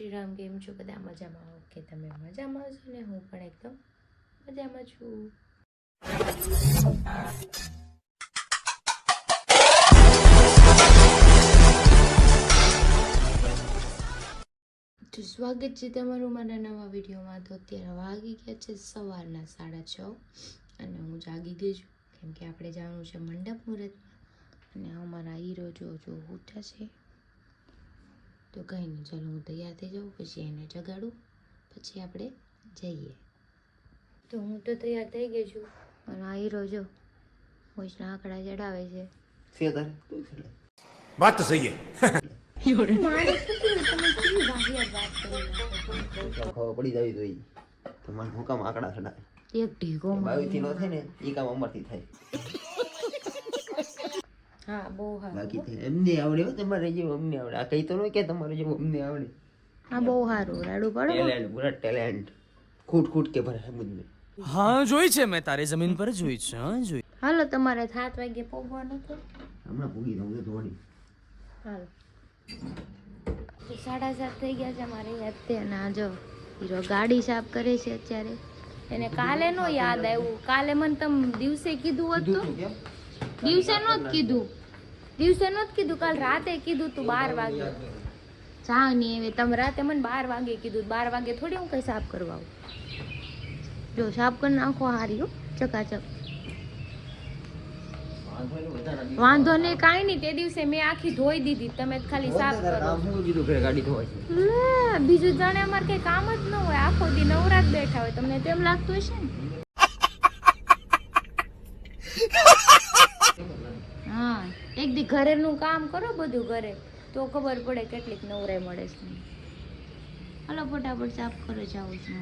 શ્રી રામ. કેમ છો બધા? મજામાં? ઓકે, તમે મજામાં છો ને? હું પણ એકદમ મજામાં છું. તો સ્વાગત છે તમારું મારા નવા વિડીયોમાં. તો અત્યારે વાગી ગયા છે સવારના 6:30 અને હું જાગી ગઈ છું કેમ કે આપણે જવાનું છે મંડપ મુહૂર્તમાં અને અમારા હીરો જો ઉઠ્યા છે. તો કંઈ નહીં, ચાલો હું તૈયાર થઈ જાઉં, પછી એને જગાડું, પછી આપણે જઈએ. તો હું તો તૈયાર થઈ ગઈ છું અને આ હીરો જો હોશના આંકડા ચડાવે છે. વાત તો સહી મારે તમે કેવી વાહિયાત વાત કરી ખબર પડી જવી જોઈએ તમારે હું કામ આંકડા ચડાવે એક ઢીકો બાવીથી નો થાય ને એ કામ અમરથી થાય. હા, બહુ સારું. બાકી થાય એમને આવડે હો, તમારે જેવું અમને આવડે. આ કઈ તો ન કે તમારે જેવું અમને આવડે. હા, બહુ સારું. રાડું પડો. ટેલેન્ટ, પૂરા ટેલેન્ટ. ખૂટ કે ભરે મુદ્દે. હા જોઈ છે મેં તારી જમીન પર જોઈ છે. હા જોઈ. હાલો, તમારે 7 વાગે પહોંચવાનું તો હમણાં પૂગી દઉં તો ધોણી. હાલો. 7:30 થઈ ગયા છે મારે અત્યારે. ના જો હીરો ગાડી સાફ કરે છે અત્યારે. એને કાલે નો યાદ આવ્યું. કાલે મને તમે દિવસે કીધું હતું. દિવસે નો જ કીધું. કાલ રાતે કીધું તું 12 વાગે. જા નહીં હવે તમે રાતે મને 12 વાગે કીધું. 12 વાગે થોડી હું કઈ સાફ કરવા આવું. જો સાફ કરી નાખો હારી હો, ચકાચક. વાંધો નહીં, કાંઈ નહીં. તે દિવસે મેં આખી ધોઈ દીધી, તમે ખાલી સાફ કરો. હું કીધું ઘરે ગાડી ધોવાય છે. લે, બીજું જાણે અમારે કઈ કામ જ ન હોય. આખો દી નવરાત બેઠા હોય. તમને તેમ લાગતું હશે ને? હા, એક દી ઘરેનું કામ કરો બધું ઘરે, તો ખબર પડે કેટલીક નવરાઈ મળે છે. હાલો ફટાફટ સાફ કરો. જાઉં છું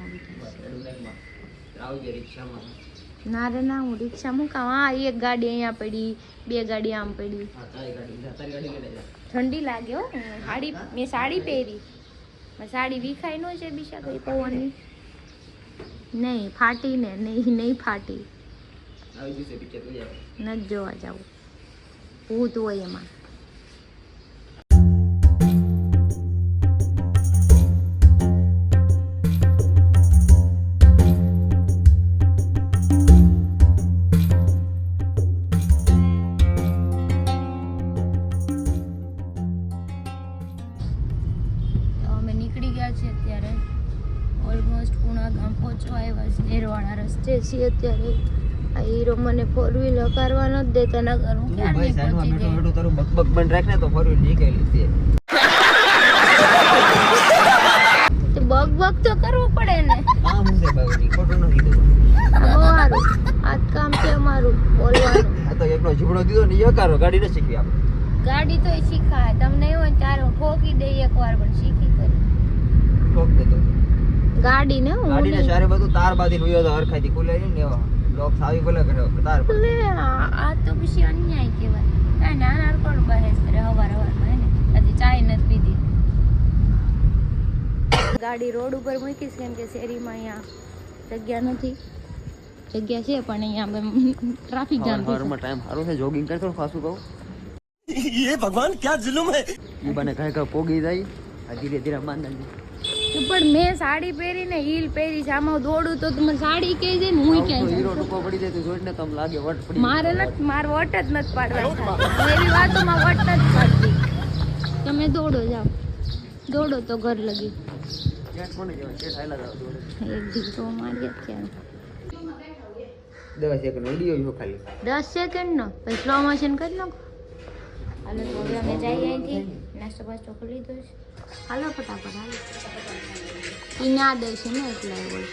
ના રે ના, હું રિક્ષા મૂકામ. હા, એક ગાડી અહીંયા પડી, 2 ગાડી આમ પડી. ઠંડી લાગે હો. મેં સાડી પહેરી. સાડી વિખાઈ ન છે બીજા કઈ પવનની? નહીં ફાટી ને? નહીં ફાટી. નથી જોવા જાવું. ભૂત હોય એમાં. અત્યારે ઓલમોસ્ટ પૂણા ગામ પહોંચવા આવ્યા છે. નેરવાળા રસ્તે છીએ અત્યારે. આ હીરો મને 4 વ્હીલ હકારવા નથી દેતા, નગર હું ક્યારની પહોંચી ગઈ. તારું બકબક બંધ રાખ ને તો ફરી નીકળી છે. તો બક તો કરવું પડે ને. કામ છે બાવડી, ખોટું ન કીધું. બહુ સારું. આ કામ છે અમારું બોલવાનું. આ તો એકલો જીવડો દીધો ને યકારો ગાડી ન શીખવી આપણે. ગાડી તો શીખાય. તમને એવું હોય ત્યારે હું ઠોકી દઈ એકવાર, પણ શીખી કરી ઠોક દેતો. ગાડી ને હું ગાડીને સારે બધું તાર બાંધીને ઉયો તો હરખાઈથી ખુલે ને એવા લોક આવી ભલે કરે તાર. લે, આ તો પછી અન્યાય કહેવાય. કાંઈ નાના કોણ બહેસ કરે હવારમાં હે ને? હજી ચાય નથી પીધી. ગાડી રોડ ઉપર મૂકીશ કેમ કે શેરીમાં અહીંયા જગ્યા નથી. જગ્યા છે પણ અહીંયા ટ્રાફિક જામ થઈ છે. ટાઈમ સારો છે, જોગિંગ કરતો ફાસું કહું. ये भगवान क्या जुल्म है. ઈ બને કાંઈ પોગી જાય ધીરે ધીરે માંદા. પણ મેં સાડી પહેરીને હીલ પહેરી છે. આમાં દોડું તો મને સાડી કહી દે ને હું ક્યાં હીરો ટૂંકો પડી જાય તો જોઈને તમ લાગે વટ પડી. મારે નથી, મારે વટ જ નથી પાડવા. એવી વાતોમાં વટ નથી પાડતી. તમે દોડો જાઓ, દોડો તો ઘર લગી. ચેટ કોને કહેવાય? ચેટ હાલા જાવ દોડે. એક દીકરો મારી અત્યારે 10 સેકન્ડ વિડિયો જો ખાલી 10 સેકન્ડનો પછી સ્લો મોશન કરી નાખો. હાલો તો હવે અમે જઈએ અહીંથી. નાસ્તો બાસ્તો કરી લીધો છે. હાલો ફટાફટ હાલો. ઈ ના દે છે ને એટલે આવ્યો છે.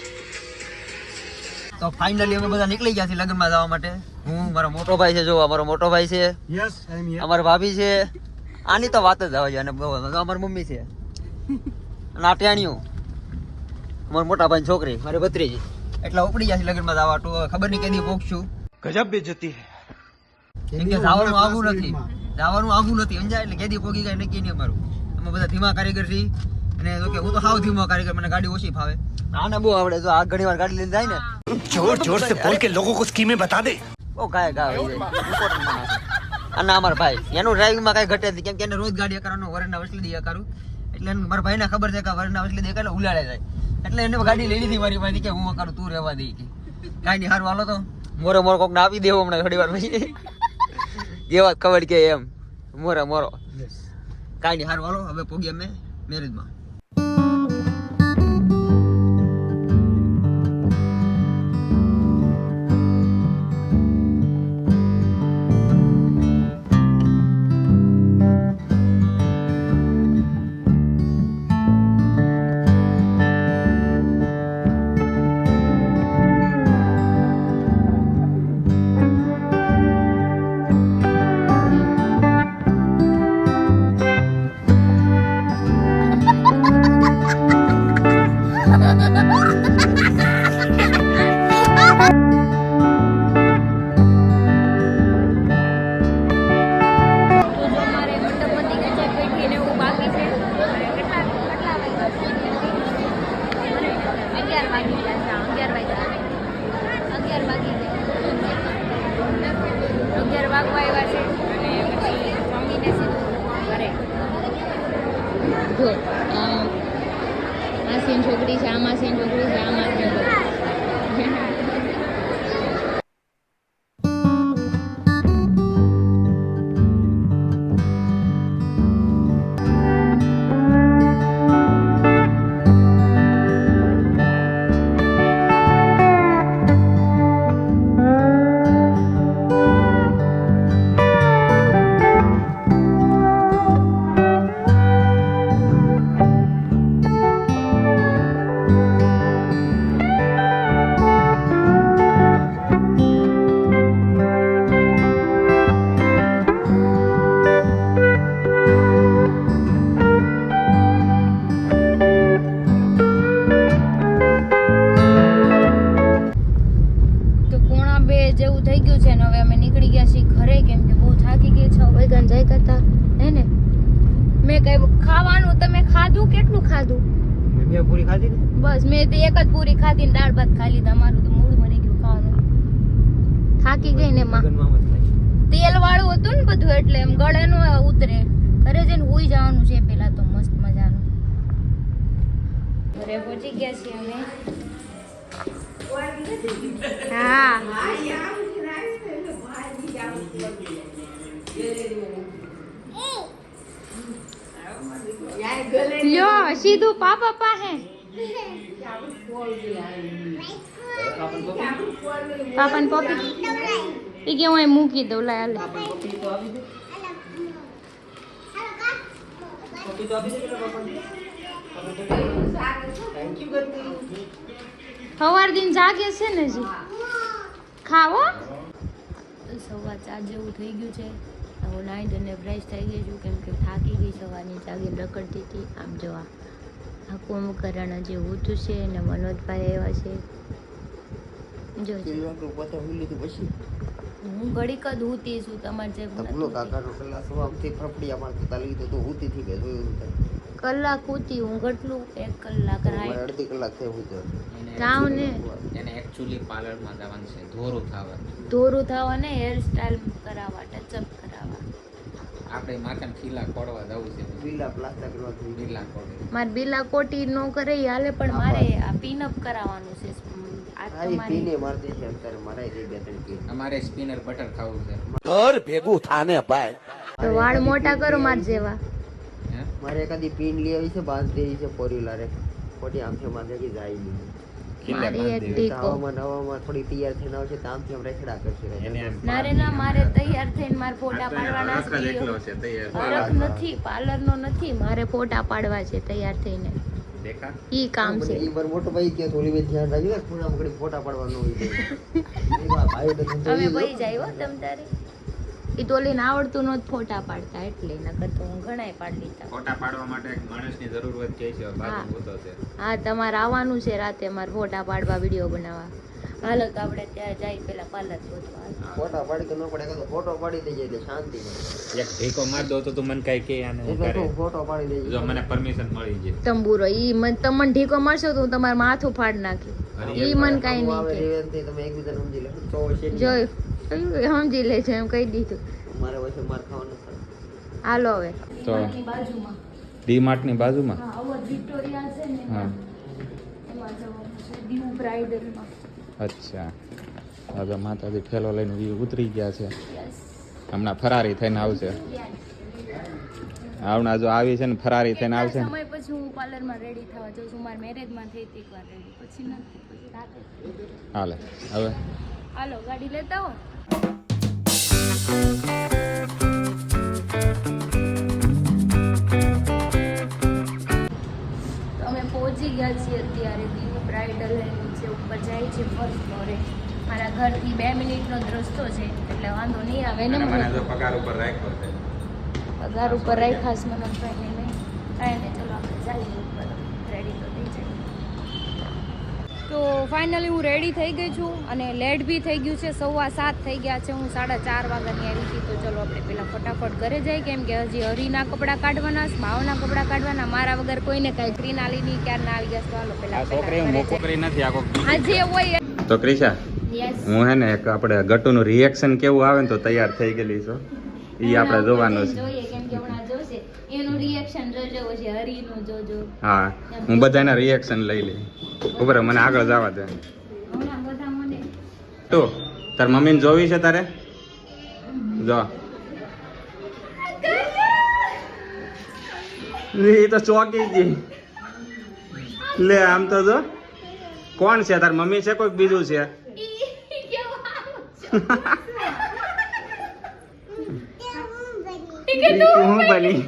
તો ફાઇનલી અમે બધા નીકળી ગયા છીએ લગ્નમાં જવા માટે. હું, મારો મોટો ભાઈ છે, જો અમારો મોટો ભાઈ છે, Yes, I am here. અમારી ભાભી છે. આની તો વાત જ આવે છે. અને અમારી મમ્મી છે અને આ ટેણીયું અમારા મોટા ભાઈ છોકરી મારી ભત્રીજી. એટલે ઉપડી ગયા છે લગ્નમાં જવા. તો ખબર નહીં કેદી પહોંચશું. गजब बेइज्जती है. કેમ કે જવાનું આવું નથી અંજાય એટલે કેદી પોગી ગયા નક્કી નહીં અમારું. અમે બધા ધીમા કારીગર છીએ અને જો કે હું તો હાવ ધીમો કારીગર, મને ગાડી ઓછી ફાવે. આને બહુ આવડે. જો આ ઘણી વાર ગાડી લઈને જાય ને जोर जोर से बोल के लोगों को स्कीमें बता दे. બહુ ગાય ઇમ્પોર્ટન્ટ માણસ. અને અમારા ભાઈ એનું ડ્રાઇવિંગમાં કાંઈ ઘટે નથી કેમ કે એને રોજ ગાડી કરવાનો વરના વર્ષલી દી કરું એટલે એને મારા ભાઈને ખબર છે કે વરના એટલે દેખાય ઉલાડે જાય એટલે એને ગાડી લઈ લીધી મારી પાસે કે હું કરું તું રહેવા દે કે કાંઈ નહીં હારું હાલો તો મોરો મોરો કોક આપી દેવો હમણાં થોડી વાર પછી જે વાત ખબર કે એમ મોરો મોરો કાંઈ નહીં હારું હાલો હવે પોગી અમે મેરેજમાં. જો માસીની છોકરી છે, આ માસીની છોકરી છે, આ માસીની છોકરી. જેવું થઈ ગયું છે ને હવે અમે નીકળી ગયા છીએ ઘરે, કેમ કે બહુ થાકી ગઈ 6 વાગ્યા જાય કરતા હે ને. મેં કઈ ખાવાનું તમે ખાધું? કેટલું ખાધું? મેં પૂરી ખાધી ને બસ મેં તો એક જ પૂરી ખાધી ને દાળ ભાત ખાઈ લીધા. મારું તો મૂડ મરી ગયું ખાવાનું. થાકી ગઈ ને માં, તેલ વાળું હતું ને બધું એટલે એમ ગળે નો ઉતરે. ઘરે જઈને હુઈ જવાનું છે પેલા તો મસ્ત મજાનું. ઘરે પહોંચી ગયા છીએ અમે. હા લ્યો સીધું પાપા પાસે. પાપાને પોપી એ કે હું મૂકી દઉં. લાય હાલે સવાર દિન જાગે છે ને જી ખાવો. સવાર 4 જેવું થઈ ગયું છે. હું નાઈ ધોઈને ફ્રેશ થઈ ગઈ છું, કેમ કે થાકી ગઈ સવારની જાગીને રખડતી હતી. આમ જોવા આખું અમુક કરાણા જે ઊઠું છે ને મનોજભાઈ આવ્યા છે. જો હું ઘડીક જ ઊતી છું. તમારે જે કલાક ઊતી હું ઘટલું 1 કલાક રાઈટ અડધી કલાક થઈ જાઉં ને. એને એક્ચ્યુઅલી પાર્લરમાં જવાનું છે, ધોરું થવા ને હેર સ્ટાઈલ કરાવવા, ટચઅપ કરાવવા. આપણે માથાને ખીલા કોડવા જવું છે. બીલા પ્લાસ્ટર કરવા ખીલા કોડે મારે બિલા કોટી નો કરે ઈ હાલે, પણ મારે આ પિનઅપ કરાવવાનું છે. આ તમારી પીને મારતી છે અંતર મારાય દે 2-3 કે અમારે સ્પિનર બટર ખાવું છે. ઘર ભેગું થાને ભાઈ. તો વાળ મોટા કરો માર જેવા. હે મારે એકાદી પીન લઈ આવી છે, બાંધ દેવી છે પોરીલારે ખોટી આમથી માથે કે જાય નહીં. મારી એક ટીકો હવામાં થોડી તૈયાર થઈને આવશે તો આમથી આમ રેખડા કરશે. ના રે ના, મારે તૈયાર થઈને માર ફોટા પાડવાના છે. ફરક નથી, પાર્લર નો નથી, મારે ફોટા પાડવા છે તૈયાર થઈને. દેખા ઈ કામ છે. ઈ બર મોટો ભાઈ કે થોડી વે ધ્યાન રાખજો ને, ખૂણા મકડી ફોટા પાડવાનો હોય છે. ભાઈ તો અમે ભાઈ જાય હો તમ તારે. ઈ તો ઓલીને આવડતું નો ફોટા પાડતા એટલે નકર તો હું ઘણાય પાડી લીધા. ફોટા પાડવા માટે એક માણસની જરૂર હોય છે, બાજુ ઊભો છે. હા તમારે આવવાનું છે રાતે મારે ફોટા પાડવા, વિડીયો બનાવવા. હાલો તો આપણે ત્યાં જઈ પેલા પાર્લર ગોતવા. ફોટા પાડી કે ન પડે કે ફોટો પાડી દેજે એટલે શાંતિ મળે. એક ઢીકો માર દો તો તું મને કઈ કે આને હું એટલે કરે. તું ફોટો પાડી દેજે જો મને પરમિશન મળી જાય. તંબુરો ઈ તમને ઢીકો મારશો તો હું તમારું માથું ફાડ નાખી. ઈ મને કાઈ નહીં આવે કે. રેવેનથી તમે એકબીજાને સમજી લે તો છે જોયું સમજી લે છે એમ કહી દીધું. મારે વચ્ચે માર ખાવાનું છે. હાલો હવે તો બાજુમાં ડી માર્ટ ની બાજુમાં હા અવર વિક્ટોરિયા છે ને હા એમાં જવાનું છે દીવ બ્રાઇડલમાં. અચ્છા હવે માતાજી ઠેલો લઈને ઉતરી ગયા છે. યસ હમણાં ફરારી થઈને આવશે. યસ. હમણાં જો આવી છે ને ફરારી થઈને આવશે ને. સમય પછી હું પાર્લરમાં રેડી થવા જાઉં છું. મારા મેરેજમાં થઈ હતી એકવાર રેડી, પછી નથી, પછી રાતે. હાલે હવે હાલો ગાડી લેતા હો. તો અમે પહોંચી ગયા છીએ અત્યારે દીવ બ્રાઇડલ નીચે ઉપર જાય છે ફર્સ્ટ ફ્લોરે. મારા ઘરથી 2 મિનિટનો જ રસ્તો છે એટલે વાંધો નહીં આવે ને. મને જો પગાર ઉપર રાખ્યો છે. પગાર ઉપર રાખ્યા છે મનોજભાઈને નહીં. કાંઈ નહીં, ચલો આપણે જઈએ ઉપર. રેડી તો થઈ જાય. તો ફાઇનલી હું રેડી થઈ ગઈ છું અને લેટ બી થઈ ગયું છે. 7:15 થઈ ગયા છે. હું 4:30 વાગ્યાની આવી હતી. તો ચલો આપણે પહેલાં ફટાફટ ઘરે જઈએ, કેમ કે હજી હરીના કપડાં કાઢવાના, ભાવના કપડાં કાઢવાના. મારા વગર કોઈને કાંઈ ક્રીનાલીની ક્યારના આવી ગયા. તો હાલો પહેલાં છોકરી નથી આખો. આ જે હોય. તો ક્રિશા યસ. હું હે ને એક આપણે ગટુનું રિએક્શન કેવું આવે ને તો તૈયાર થઈ ગયેલી છો. ઈ આપણે જોવાનું છે. જોઈએ કેમ કે હમણાં જોશે એનું રિએક્શન જોજો, પછી હરીનું જોજો. હા હું બધાના રિએક્શન લઈ લઈ. ખબર મને આગળ જવા દે. હમણાં બધા મને તો તાર મમ્મીને જોવી છે તારે? જો એ તો ચોકી ગઈ. લે આમ તો જો કોણ છે? તાર મમ્મી છે કોઈક બીજું છે? હું બની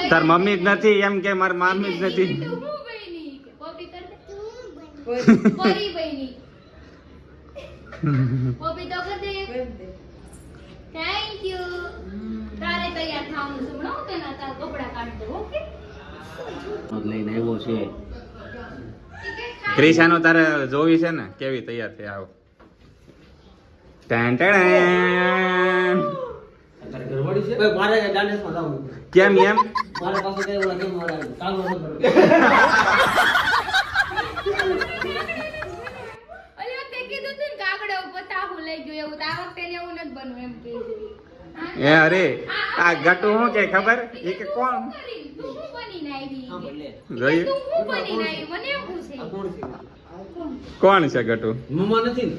તાર મમ્મી જ નથી એમ કે મારી મામી જ નથી. Thank you. તારે તૈયાર થવાનું છે, ભણો કે ના તાર કપડા કાઢ દો. ઓકે લઈને આવ્યો છે. ક્રિશાનો તારે જોવી છે ને કેવી તૈયાર થઈ આવો. Ten ten. મારે ડાન્સમાં જવું. કેમ એમ? મારા પાસે કઈ ઓલા કેમ મારા કામ ન કરો. ઓલી વખતે કીધું તું ને કાગડો પતાહું લઈ ગયો એવું, તો આ વખતે ને એવું નથી બનવું એમ કીધું. એ અરે આ ગટુ શું કે ખબર? એ કે કોણ તું હું બનીને આવી? જોયું? તું હું બનીને આવી? મને એમ પૂછે. કોણ છે ગટુ? મમ્મા નથી ને?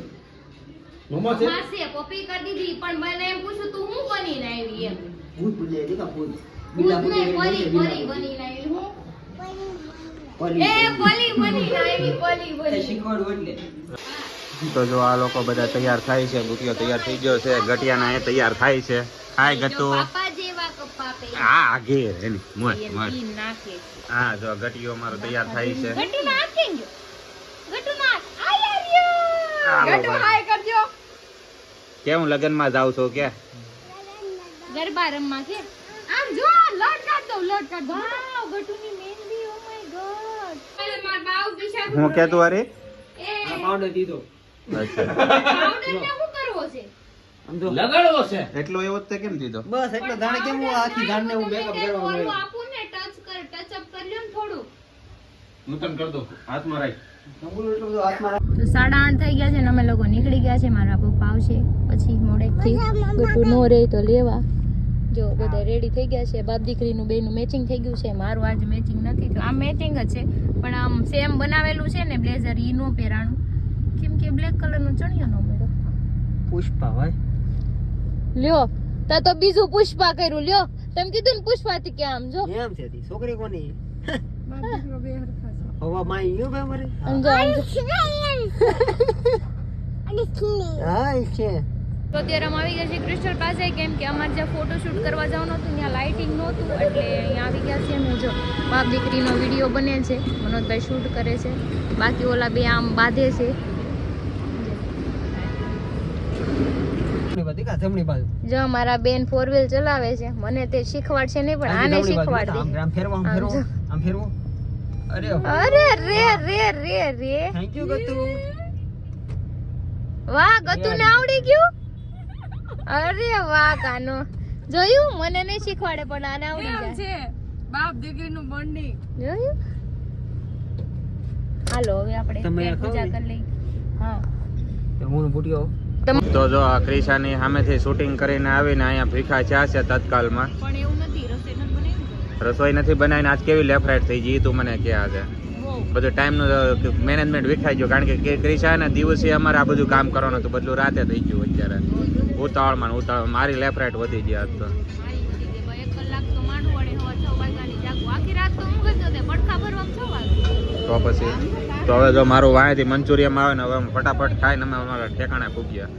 મમ્મા છે? માસે પપ્પી કરી દીધી, પણ મને એમ પૂછ્યું તું હું બનીને આવી એમ. ભૂત બોલે દેખા ભૂત. ભૂત નહીં, પરી બનીને આવી. હું એ પલી બનીને આવી, પલી બની. શીખવાડું એટલે. તો જો આ લોકો બધા તૈયાર થાય છે. ગુટિયો તૈયાર થઈ ગયો છે. ગટિયાના એ તૈયાર થાય છે. હાય ગટુ. પાપા જેવા કપ્પા પહેરી. હા આગે એની મોય મોય. ઈ નાખે. હા જો ગટિયો મારો તૈયાર થાય છે. ગટુ નાખેંગ. ગટુ નાખ. આયા ગટુ હાય કરજો. કેવું લગનમાં જાવ છો કે? ગરબા રમવા કે આમ જો લટ કાઢ દો, લટ કાઢ દો. વાવ ગટુની મહેંદી. Oh my God. અરે માર બાઉ દિશા હું કેતો અરે એ આ પાવડર દીધો. અચ્છા પાવડર ને શું કરવો છે? આમ જો લગાડવો છે. એટલો એવો જ તે કેમ દીધો? બસ એટલે જાણે કેમ હું આખી જાણને હું મેકઅપ થોડું કરવાનો. આપું ને ટચ અપ કરી લ્યો ને થોડું. નૂતન કર દો હાથમાં રાખ. સંભળું એટલું બધું હાથમાં રાખ. તો 8:30 થઈ ગયા છે ને અમે લોકો નીકળી ગયા છે. મારા પપ્પા આવશે પછી મોડેકથી. ગટુ નો રહે તો લેવા. જો બધા રેડી થઈ ગયા છે. બાપ દીકરીનું બેનું મેચિંગ થઈ ગયું છે. મારું આજે મેચિંગ નથી તો આમ મેચિંગ જ છે, પણ આમ સેમ બનાવેલું છે ને બ્લેઝર, ઈ નો પહેરાણું કેમ કે બ્લેક કલરનું ચણિયો નો મળ્યો. પુષ્પા ભાઈ. લ્યો તા તો બીજું પુષ્પા કર્યું. લ્યો તમે કીધું ને પુષ્પાથી કે આમ જો એમ છે તી છોકરી કોની? હવા માઈ યો બે મારે. સમજો હા ઈ છે. તો અત્યારે અમે આવી ગયા છીએ ક્રિસ્ટલ પાસે, કેમ કે અમારે જ્યાં ફોટોશૂટ કરવા જવાનું હતું ત્યાં લાઇટિંગ નહોતું એટલે અહીંયા આવી ગયા છીએ. અમે જો બાપ દીકરીનો વિડીયો બને છે, મનોજભાઈ શૂટ કરે છે, બાકી ઓલા બે આમ બાંધે છે. જમણી બાજુ. જો મારા બેન 4 વ્હીલ ચલાવે છે. મને તે શીખવાડશે નહીં પણ આને શીખવાડ દે. આમ ફેરવો, આમ ફેરવો, આમ ફેરવો. અરે અરે રે રે રે રે. Thank you Gatu. વાહ ગતુને આવડી ગયું. અરે વાહ કાનો. જોયું મને નહીં શીખવાડે પણ આને આવડી જાય છે. બાપ દીકરીનું બોન્ડિંગ જોયું. હાલો હવે આપણે તમે પેટ પૂજા ખાઓ કરી લઈ. હા હું બુટિયો તો જો આ ક્રિશાની સામેથી શૂટિંગ કરીને આવીને અહીંયા ભીખા ચા છે તત્કાલમાં. પણ એવું નથી, રસોઈ નથી બનાવીને આજ કેવી લેફરાઈટ થઈ ગઈ તું મને કે આજે બધું ટાઈમનું મેનેજમેન્ટ વિખાઈ ગયું. કારણ કે ક્રિશા દિવસે અમારે આ બધું કામ કરવાનું હતું, બધું રાતે થઈ ગયું. અત્યારે ઉતાવળમાં મારી લેફરાઈટ વધી ગઈ આજ તો. 1 કલાક તો માંડવું પડે, 6 વાગ્યાની જાગું, આખી રાત તો ઊંઘ જ નહોતી, પડખા ભરવામાં 6 વાગે. તો પછી તો હવે જો મારું વાંયથી મંચુરિયમ આવે ને હવે ફટાફટ ખાઈને અમે અમારા ઠેકાણે પૂગ્યા.